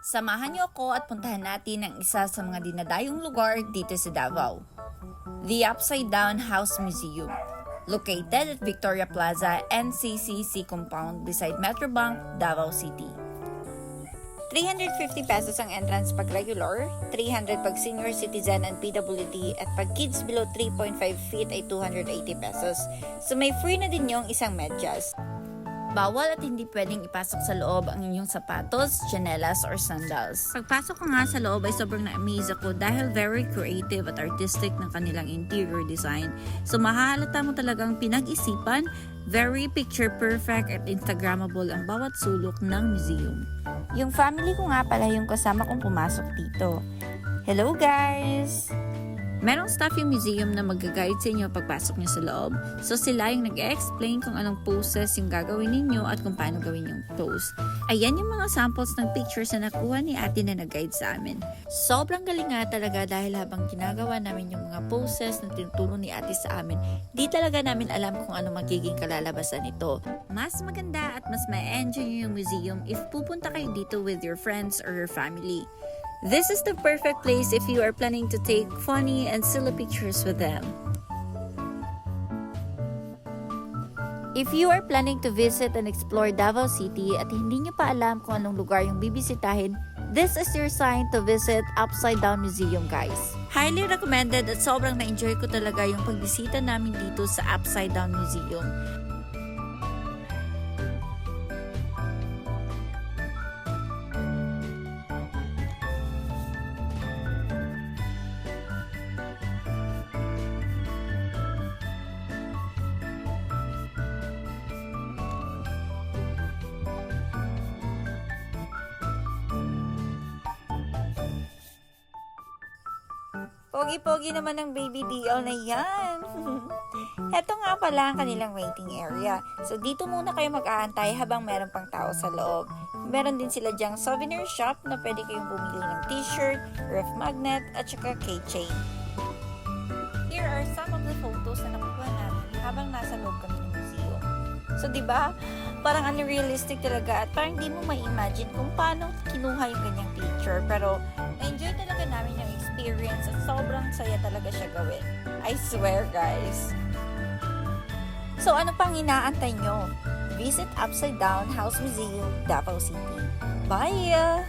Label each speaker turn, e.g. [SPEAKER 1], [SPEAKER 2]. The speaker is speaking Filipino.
[SPEAKER 1] Samahan niyo ako at puntahan natin ang isa sa mga dinadayong lugar dito sa Davao. The Upside Down House Museum. Located at Victoria Plaza, NCCC Compound beside Metrobank, Davao City. 350 pesos ang entrance pag regular, 300 pag senior citizen and PWD, at pag kids below 3.5 feet ay 280 pesos. So may free na din yung isang medyas. Bawal at hindi pwedeng ipasok sa loob ang inyong sapatos, tsinelas, or sandals. Pagpasok ko nga sa loob ay sobrang na-amaze ako dahil very creative at artistic ng kanilang interior design. So mahahalata mo talagang pinag-isipan, very picture perfect at Instagrammable ang bawat sulok ng museum. Yung family ko nga pala yung kasama kong pumasok dito. Hello guys! Merong staff yung museum na mag-guide sa inyo pagpasok nyo sa loob. So sila yung nag-explain kung anong poses yung gagawin ninyo at kung paano gawin yung pose. Ayan yung mga samples ng pictures na nakuha ni ate na nag-guide sa amin. Sobrang galing nga talaga dahil habang ginagawa namin yung mga poses na tinuturo ni ate sa amin, di talaga namin alam kung ano magiging kalalabasan nito. Mas maganda at mas ma-enjoy nyo yung museum if pupunta kayo dito with your friends or your family. This is the perfect place if you are planning to take funny and silly pictures with them. If you are planning to visit and explore Davao City at hindi nyo pa alam kung anong lugar yung bibisitahin, this is your sign to visit Upside Down Museum, guys. Highly recommended at sobrang na-enjoy ko talaga yung pagbisita namin dito sa Upside Down Museum. Pogi-pogi naman ng baby DL na yan. Heto nga pala ang kanilang waiting area. So dito muna kayo mag-aantay habang meron pang tao sa loob. Meron din sila dyang souvenir shop na pwede kayong bumili ng t-shirt, ref magnet, at saka keychain. Here are some of the photos na nakuha namin habang nasa loob kami ng museum. So diba, parang unrealistic talaga at parang di mo ma-imagine kung paano kinuha yung ganyang picture. Pero na-enjoy talaga namin yung experience at sobrang saya talaga siya gawin. I swear guys. So ano pang inaantay nyo? Visit Upside Down House Museum, Davao City. Bye!